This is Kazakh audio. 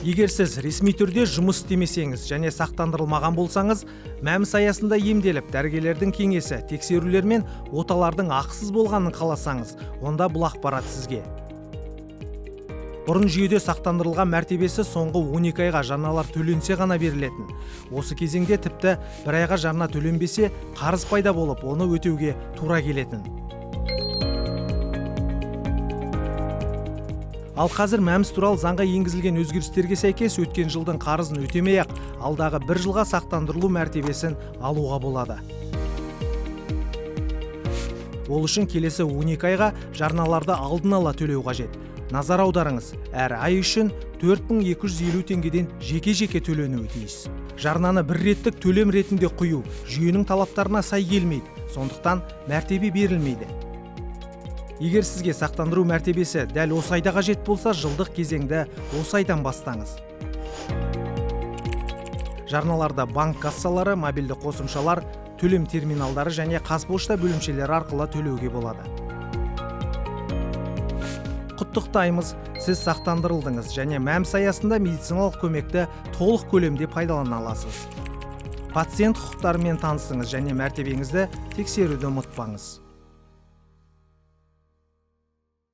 Егер сіз ресми түрде жұмыс істемесеңіз және сақтандырылмаған болсаңыз, мәмс аясында емделіп, дәрігерлердің кеңесі, тексерулер мен оталардың ақысыз болғанын қаласаңыз, онда бұл ақпарат сізге. Бұрын жүйеде сақтандырылған мәртебесі соңғы 12 айға жарналар төленсе ғана берілетін. Осы кезеңде тіпті бір айға жарна төленбесе, қарыз пайда болып, оны өтеуге тура келетін. Ал қазір мәмс туралы заңға енгізілген өзгерістерге сәйкес өткен жылдың қарызын өтемей-ақ, алдағы бір жылға сақтандырылу мәртебесін алуға болады. Ол үшін келесі 12 айға жарналарды алдын ала төлеу қажет. Назар аударыңыз, әр ай үшін 4250 теңгеден жеке-жеке төленуі тиіс. Жарнаны бір реттік төлем ретінде құю жүйенің талаптарына сай келмейді, сондықтан мәртебе берілмейді. Егер сізге сақтандыру мәртебесі дәл осы айда қажет болса, жылдық кезеңді осы айдан бастаңыз. Жарналарда банк кассалары, мобильді қосымшалар, төлем терминалдары және Қазпошта бөлімшелері арқылы төлеуге болады. Құттықтаймыз, сіз сақтандырылдыңыз және мәмс аясында медициналық көмекті толық көлемде пайдалана аласыз. Пациент құқықтарымен танысыңыз және мәртебеңізді тексеруді ұмытпаңыз.